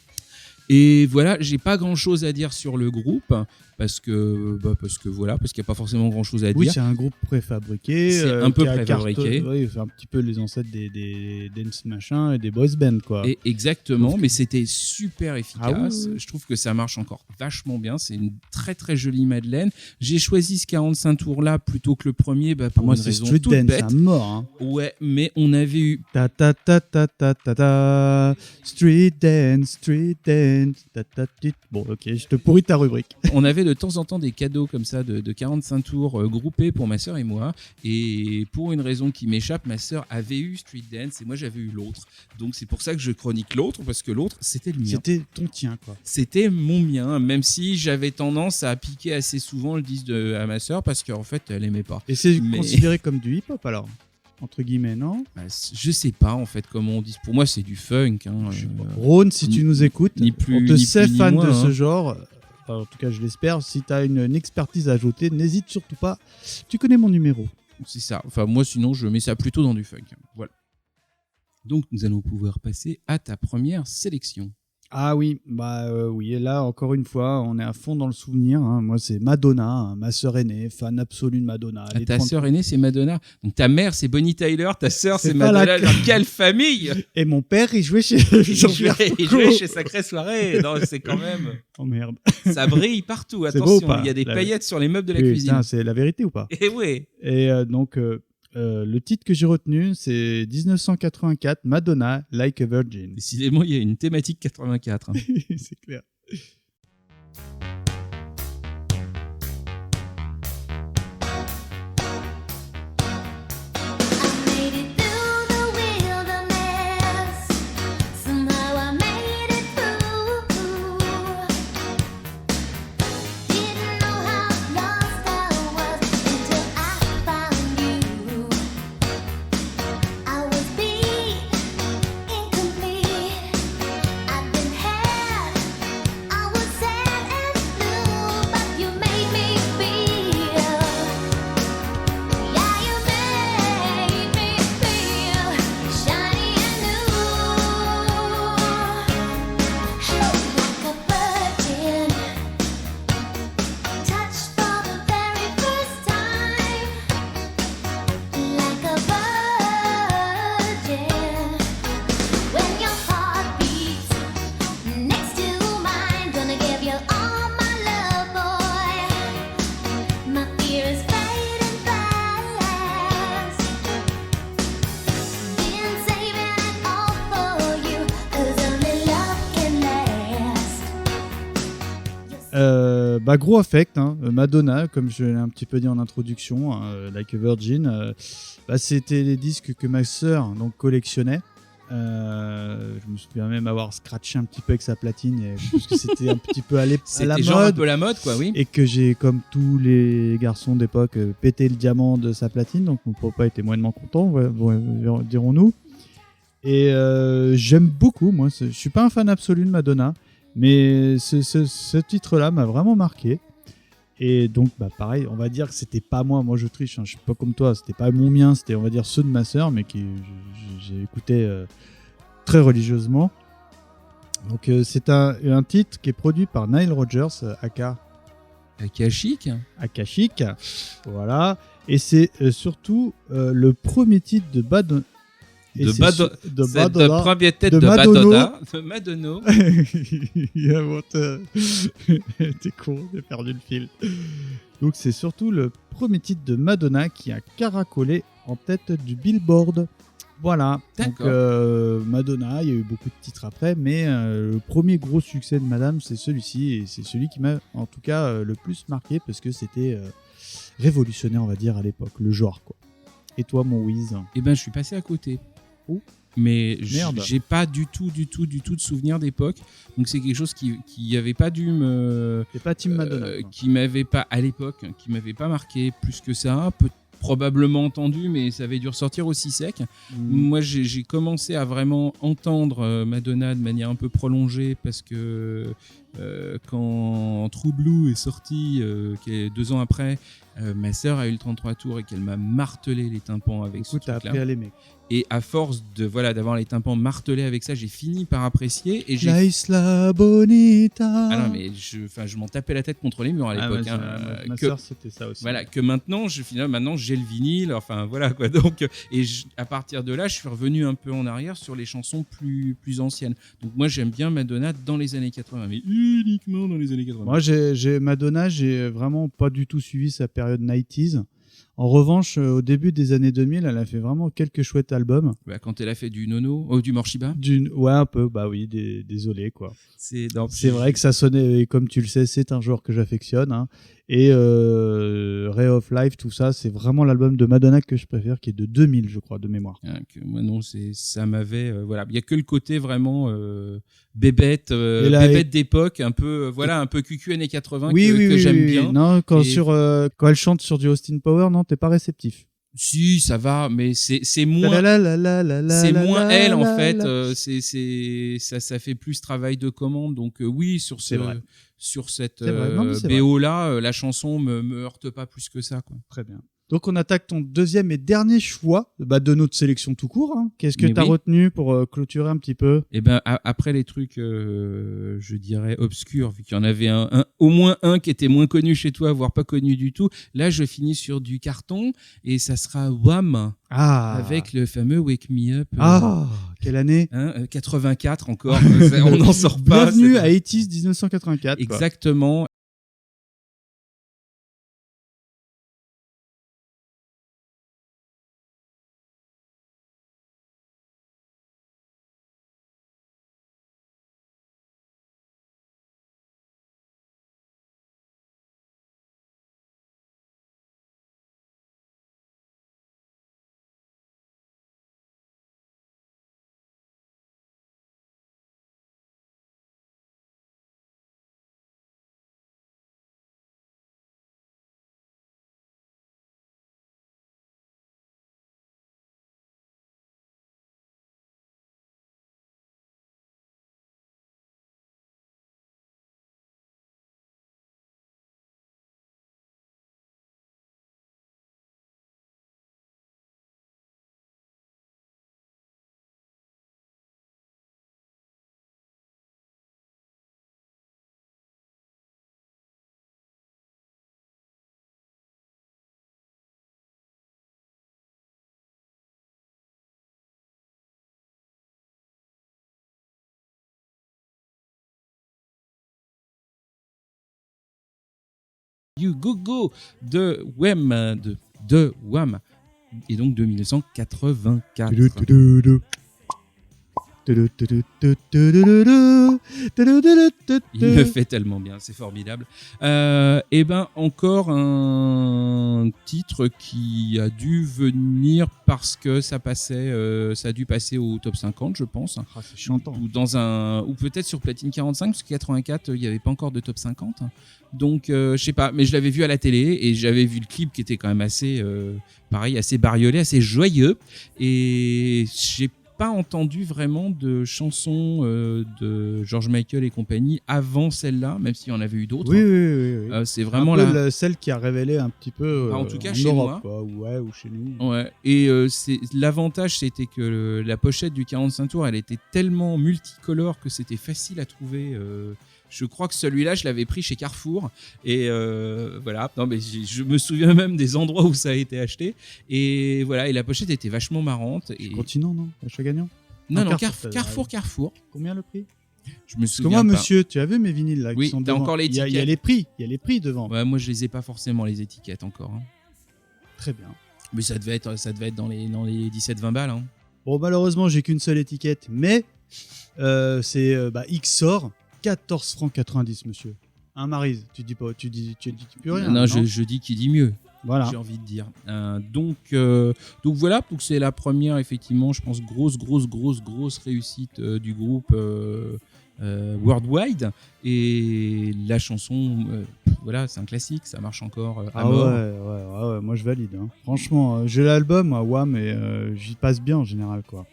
Et voilà, j'ai pas grand chose à dire sur le groupe parce qu'il n'y a pas forcément grand chose à dire. Oui, c'est un groupe préfabriqué. C'est un peu préfabriqué. Oui, c'est un petit peu les ancêtres des dance machins et des boys bands, quoi. Et exactement, mais c'était super efficace. Ah oui. Je trouve que ça marche encore vachement bien. C'est une très très jolie Madeleine. J'ai choisi ce 45 tours là plutôt que le premier pour moi, une c'est raison Street toute Dance, bête. à mort. Hein. Ouais, mais on avait eu ta ta ta ta ta ta ta Street Dance, ta ta ta. Bon, ok, je te pourris ta rubrique. On avait de temps en temps des cadeaux comme ça de 45 tours groupés pour ma sœur et moi. Et pour une raison qui m'échappe, ma sœur avait eu Street Dance et moi j'avais eu l'autre. Donc c'est pour ça que je chronique l'autre, parce que l'autre c'était le mien. C'était ton tien, quoi. C'était mon mien, même si j'avais tendance à piquer assez souvent le disque à ma sœur parce qu'en fait elle aimait pas. Et c'est considéré comme du hip-hop alors, entre guillemets, non? Je sais pas en fait comment on dit. Pour moi c'est du funk. Rhône, si tu nous écoutes, on te sait fan moins, de ce genre. En tout cas, je l'espère. Si tu as une expertise à ajouter, n'hésite surtout pas. Tu connais mon numéro. C'est ça. Enfin, moi, sinon, je mets ça plutôt dans du funk. Voilà. Donc, nous allons pouvoir passer à ta première sélection. Ah oui, oui. Et là, encore une fois, on est à fond dans le souvenir. Hein. Moi, c'est Madonna, hein, ma sœur aînée, fan absolue de Madonna. Ta sœur aînée, c'est Madonna. Donc, ta mère, c'est Bonnie Tyler. Ta sœur, c'est Madonna. Dans quelle famille? Et mon père, il jouait chez il jouait chez Sacrée Soirée. Non, c'est quand même... Oh merde. Ça brille partout. Attention, il y a des paillettes sur les meubles de la cuisine. Putain, c'est la vérité ou pas? Et oui. Et donc... le titre que j'ai retenu, c'est 1984, Madonna, Like a Virgin. Décidément, il y a une thématique 84. Hein. C'est clair. Gros affect, hein. Madonna, comme je l'ai un petit peu dit en introduction, Like a Virgin, c'était les disques que ma sœur collectionnait. Je me souviens même avoir scratché un petit peu avec sa platine parce que c'était un petit peu à la mode. Genre un peu la mode, quoi, oui. Et que j'ai, comme tous les garçons d'époque, pété le diamant de sa platine, donc mon papa était moyennement content, dirons-nous. Et j'aime beaucoup, moi, je suis pas un fan absolu de Madonna. Mais ce titre-là m'a vraiment marqué. Et donc, pareil, on va dire que c'était pas moi. Moi, je triche. Hein. Je suis pas comme toi. C'était pas mon mien. C'était, on va dire, ceux de ma sœur, mais que j'ai écouté très religieusement. Donc, c'est un titre qui est produit par Nile Rodgers, Akashic. Voilà. Et c'est surtout le premier titre de Madonna. Premier tête de Madonna. T'es con, j'ai perdu le fil. Donc c'est surtout le premier titre de Madonna qui a caracolé en tête du Billboard. Voilà. D'accord. Donc Madonna, il y a eu beaucoup de titres après, mais le premier gros succès de Madame, c'est celui-ci, et c'est celui qui m'a en tout cas le plus marqué parce que c'était révolutionnaire, on va dire, à l'époque, le genre, quoi. Et toi, mon Wiz? Eh ben, je suis passé à côté. Oh. Mais Merde. j'ai pas du tout de souvenir d'époque. Donc c'est quelque chose qui avait pas dû me... C'est pas Team Madonna. qui m'avait pas, à l'époque, qui m'avait pas marqué plus que ça. Probablement entendu, mais ça avait dû ressortir aussi sec. Moi, j'ai commencé à vraiment entendre Madonna de manière un peu prolongée parce que quand True Blue est sorti, qui est 2 ans après, ma sœur a eu le 33 tours et qu'elle m'a martelé les tympans avec ce Écoute, t'as truc-là. appris à l'aimer. Et à force d'avoir les tympans martelés avec ça, j'ai fini par apprécier. Et La Isla Bonita. Ah non, mais je m'en tapais la tête contre les murs à l'époque. Ma sœur, c'était ça aussi. Voilà, que maintenant, maintenant j'ai le vinyle. Enfin, voilà quoi. Donc, à partir de là, je suis revenu un peu en arrière sur les chansons plus anciennes. Donc, moi, j'aime bien Madonna dans les années 80, mais uniquement dans les années 80. Moi, Madonna, j'ai vraiment pas du tout suivi sa période 90s. En revanche, au début des années 2000, elle a fait vraiment quelques chouettes albums. Bah, quand elle a fait du du Morshiba. Ouais, un peu. Bah oui, désolé quoi. C'est vrai que ça sonnait, et comme tu le sais, c'est un genre que j'affectionne. Hein. Et Ray of Life, tout ça, c'est vraiment l'album de Madonna que je préfère, qui est de 2000, je crois, de mémoire. Moi non, ça m'avait... voilà, il y a que le côté vraiment bébête d'époque, un peu un peu cucu années 80 que j'aime bien. Non, quand elle chante sur du Austin Power, non, t'es pas réceptif. Si, ça va, mais c'est moins c'est moins elle en fait. Ça fait plus travail de commande. Donc oui, sur cette BO là, la chanson me heurte pas plus que ça, quoi. Très bien. Donc on attaque ton deuxième et dernier choix de notre sélection tout court. Hein. Qu'est-ce que tu as retenu pour clôturer un petit peu ? Eh ben après les trucs, je dirais obscurs, vu qu'il y en avait au moins un qui était moins connu chez toi, voire pas connu du tout. Là, je finis sur du carton et ça sera Wham avec le fameux Wake Me Up. Quelle année 84 encore. On n'en sort pas. Bienvenue à 80s 1984. Exactement. You Go Go de Wham, de Wham, et donc de 1984. Il me fait tellement bien, c'est formidable. Et ben encore un titre qui a dû venir parce que ça a dû passer au top 50, je pense. C'est chantant. Ou peut-être sur Platine 45, parce que 84, il n'y avait pas encore de top 50. Donc je sais pas, mais je l'avais vu à la télé et j'avais vu le clip qui était quand même assez assez bariolé, assez joyeux, et j'ai pas entendu vraiment de chansons de George Michael et compagnie avant celle-là, même s'il y en avait eu d'autres. Oui. C'est vraiment celle qui a révélé un petit peu en tout cas en chez Europe, moi. quoi. Ou chez nous. Ouais. Et l'avantage, c'était que la pochette du 45 tours, elle était tellement multicolore que c'était facile à trouver. Je crois que celui-là, je l'avais pris chez Carrefour. Et voilà. Non, mais je me souviens même des endroits où ça a été acheté. Et voilà. Et la pochette était vachement marrante. Et... Continent, non ? Achat gagnant ? Non, Carrefour. Combien le prix ? Je me souviens. Parce que moi, pas. monsieur, tu as vu mes vinyles là ? Oui, t'as encore les étiquettes. Il y a les prix. Il y a les prix devant. Ouais, moi, je les ai pas forcément, les étiquettes encore. Hein. Très bien. Mais ça devait être dans les 17-20 balles. Hein. Bon, malheureusement, j'ai qu'une seule étiquette. Mais c'est XOR. 14 francs 90, monsieur. Un Maryse, tu dis plus rien. Non, je dis qui dit mieux. Voilà. J'ai envie de dire. Donc voilà, donc c'est la première, effectivement, je pense, grosse réussite du groupe Worldwide. Et la chanson, voilà, c'est un classique, ça marche encore à mort. Ouais, moi je valide. Hein. Franchement, j'ai l'album, Wham, et j'y passe bien en général, quoi.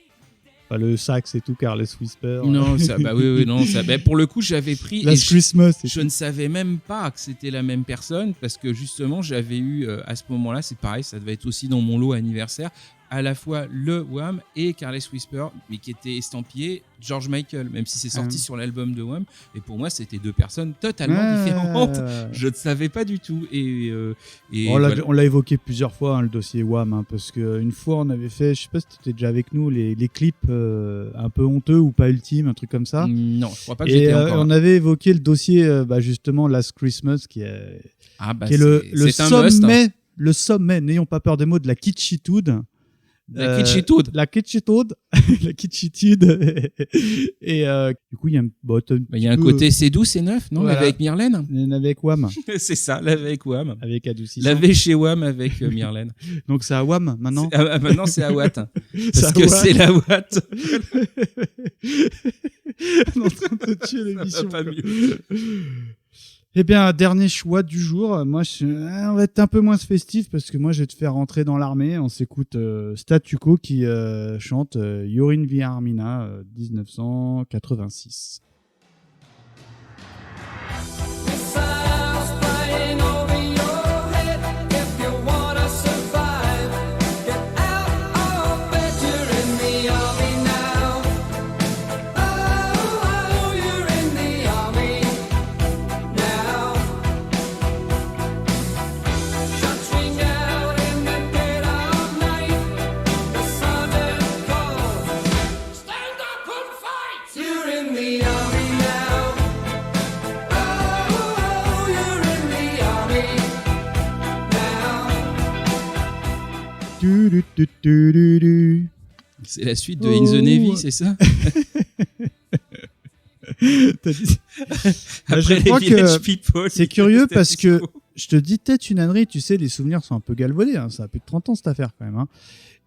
Enfin, le sax et tout, Careless Whisper. Non, ça, bah oui, non, ça. Bah, pour le coup, j'avais pris. Last Christmas. Je ne savais même pas que c'était la même personne parce que justement, j'avais eu à ce moment-là, c'est pareil, ça devait être aussi dans mon lot anniversaire, à la fois le Wham et Careless Whisper, mais qui était estampillé George Michael, même si c'est sorti sur l'album de Wham. Et pour moi, c'était deux personnes totalement différentes. Je ne savais pas du tout. Et on l'a évoqué plusieurs fois, hein, le dossier Wham, hein, parce qu'une fois, on avait fait, je sais pas si tu étais déjà avec nous, les clips un peu honteux ou pas ultimes, un truc comme ça. Non, je crois pas que j'étais encore. On avait évoqué le dossier, justement, Last Christmas, qui est le sommet, must, hein. Le sommet, n'ayons pas peur des mots, de la kitschitude. La kitschitude. La kitschitude. La kitschitude. Et du coup, il y a il y a un côté c'est doux, c'est neuf, non? Voilà. Laver avec Myrlène. Laver avec Wham. C'est ça, laver avec Wham. Avec adoucissant. Laver chez Wham avec Myrlène. Donc c'est à Wham maintenant. Maintenant c'est à Watt. Parce que c'est la Watt. On est en train de te tuer l'émission. Ça va pas mieux. Eh bien, dernier choix du jour. Moi, on va être un peu moins festif parce que moi, je vais te faire rentrer dans l'armée. On s'écoute Statu Quo qui chante You're in the Armina 1986. C'est la suite de In the Navy, c'est ça? Je crois que c'est curieux parce que je te dis peut-être une ânerie, tu sais, les souvenirs sont un peu galvaudés, hein, ça a plus de 30 ans cette affaire quand même. Hein.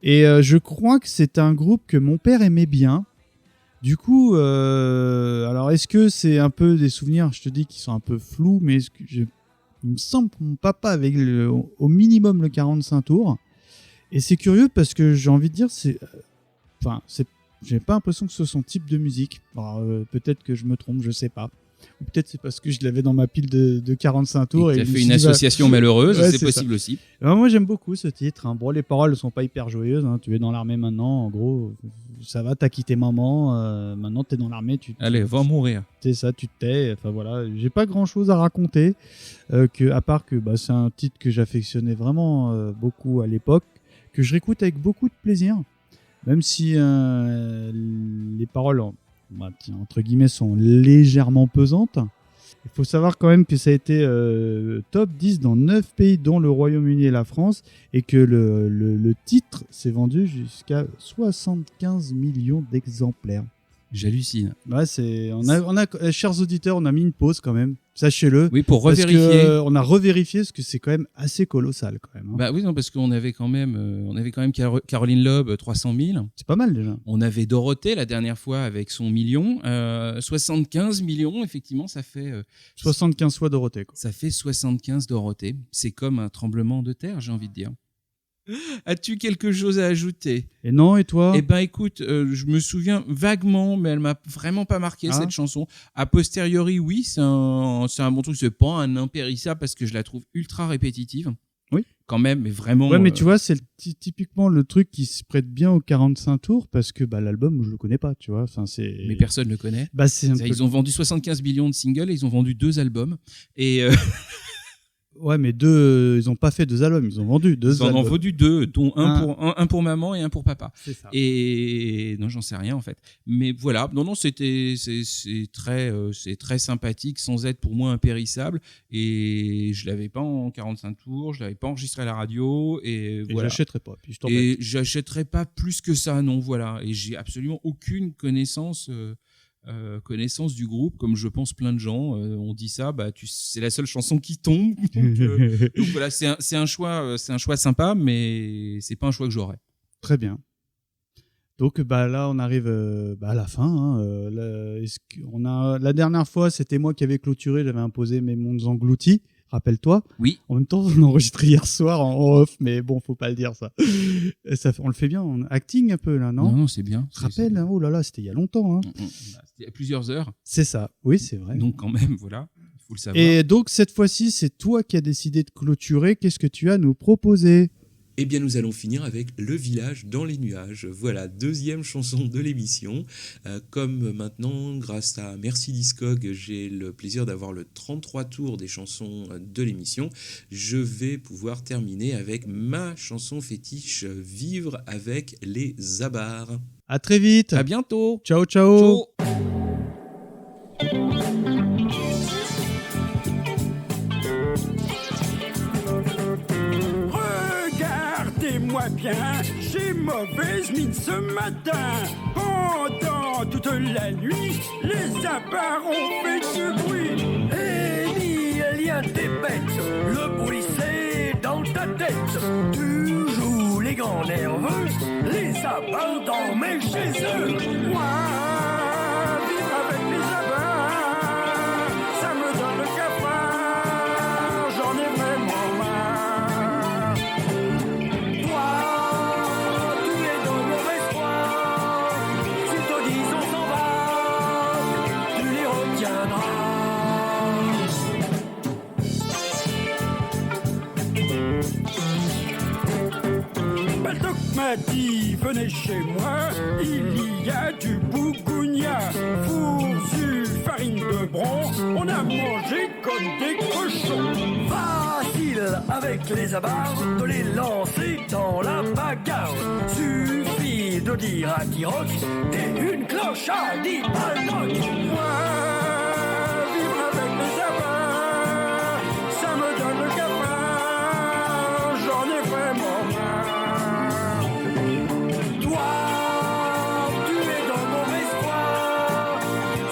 Et je crois que c'est un groupe que mon père aimait bien. Du coup, alors est-ce que c'est un peu des souvenirs, je te dis, qui sont un peu flous, mais il me semble que mon papa avait au minimum le 45 tours. Et c'est curieux parce que j'ai envie de dire, j'ai pas l'impression que ce soit son type de musique. Alors, peut-être que je me trompe, je sais pas. Ou peut-être c'est parce que je l'avais dans ma pile de 45 tours. Et tu as fait une association malheureuse, ouais, c'est possible aussi. Alors, moi, j'aime beaucoup ce titre. Hein. Bon, les paroles ne sont pas hyper joyeuses. Hein. Tu es dans l'armée maintenant, en gros, ça va, t'as quitté maman. Maintenant, t'es dans l'armée. Allez, va mourir. C'est ça, tu te tais. Enfin voilà, j'ai pas grand-chose à raconter. À part que c'est un titre que j'affectionnais vraiment beaucoup à l'époque, que je réécoute avec beaucoup de plaisir. Même si les paroles, entre guillemets, sont légèrement pesantes. Il faut savoir quand même que ça a été top 10 dans 9 pays, dont le Royaume-Uni et la France, et que le titre s'est vendu jusqu'à 75 millions d'exemplaires. J'hallucine. Ouais, chers auditeurs, on a mis une pause quand même. Sachez-le. Oui, pour revérifier. Parce on a revérifié parce que c'est quand même assez colossal quand même. Hein. Bah oui, non, parce qu'on avait quand même, Caroline Loeb 300 000. C'est pas mal déjà. On avait Dorothée la dernière fois avec son million. 75 millions, effectivement, ça fait 75 fois Dorothée. Quoi. Ça fait 75 Dorothée. C'est comme un tremblement de terre, j'ai envie de dire. As-tu quelque chose à ajouter? Et non, et toi? Eh ben écoute, je me souviens vaguement, mais elle m'a vraiment pas marqué cette chanson. A posteriori, oui, c'est un bon truc. C'est pas un impérissable parce que je la trouve ultra répétitive. Oui. Quand même, mais vraiment. Ouais, mais tu vois, c'est typiquement le truc qui se prête bien aux 45 tours parce que l'album, je le connais pas, tu vois. Enfin, mais personne le connaît. Ils ont vendu 75 millions de singles et ils ont vendu 2 albums. Et. Ouais, mais ils n'ont pas fait 2 albums, ils ont vendu 2 albums. Ils en ont vendu 2, dont un pour maman et un pour papa. C'est ça. Et non, j'en sais rien en fait. Mais voilà, non, c'est très sympathique sans être pour moi impérissable. Et je l'avais pas en 45 tours, je l'avais pas enregistré à la radio. Et voilà. J'achèterai pas. Puis j'achèterai pas plus que ça, non, voilà. Et j'ai absolument aucune connaissance connaissance du groupe, comme je pense plein de gens. On dit ça, c'est la seule chanson qui tombe. Donc voilà, c'est un choix sympa, mais c'est pas un choix que j'aurais. Très bien. Donc là, on arrive à la fin. La dernière fois, c'était moi qui avais clôturé, j'avais imposé mes mondes engloutis. Rappelle-toi. Oui. En même temps, on a enregistré hier soir en off, mais bon, faut pas le dire ça. On le fait bien, en acting un peu là, non ? Non, c'est bien. Tu te rappelles, hein, oh là là, c'était il y a longtemps. Hein. C'était il y a plusieurs heures. C'est ça, oui, c'est vrai. Donc quand même, voilà, il faut le savoir. Et donc cette fois-ci, c'est toi qui as décidé de clôturer. Qu'est-ce que tu as à nous proposer ? Eh bien, nous allons finir avec Le Village dans les nuages. Voilà, deuxième chanson de l'émission. Comme maintenant, grâce à Merci Discog, j'ai le plaisir d'avoir le 33 tours des chansons de l'émission. Je vais pouvoir terminer avec ma chanson fétiche, Vivre avec les Abars. À très vite. À bientôt. Ciao, ciao. Ciao. Regardez-moi bien, j'ai mauvaise mine ce matin. Pendant toute la nuit, les abars ont fait du bruit. Il y a des bêtes, le bruit c'est dans ta tête. Tu joues les grands nerveux, les abars dormaient chez eux. Moi, vivre avec les abars, ça me donne le cafard, j'en ai vraiment marre. Toi, tu es dans le mauvais foi, si te disent on s'en va, tu les retiendras. Baldock m'a dit, venez chez moi, il y a du bougounia, fourzu, farine de bronze, on a mangé comme des cochons. Facile avec les abars de les lancer dans la bagarre. Suffit de dire à Tiroc, t'es une cloche à 10 Baldock. Moi, vivre avec les abars, ça me donne le cafard, j'en ai vraiment marre. Toi, tu es dans mauvaise foi,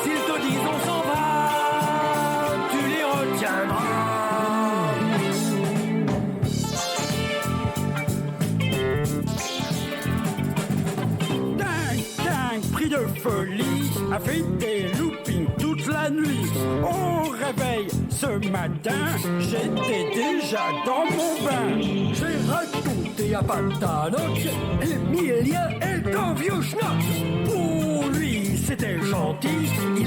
s'ils te disent on s'en va, tu les retiendras. Dingue, pris de folie, a fait des loopings toute la nuit. Au réveil, ce matin, j'étais déjà dans mon bain. J'ai raconté à Patanoc, Emilien est un vieux schnock. Pour lui, c'était gentil, il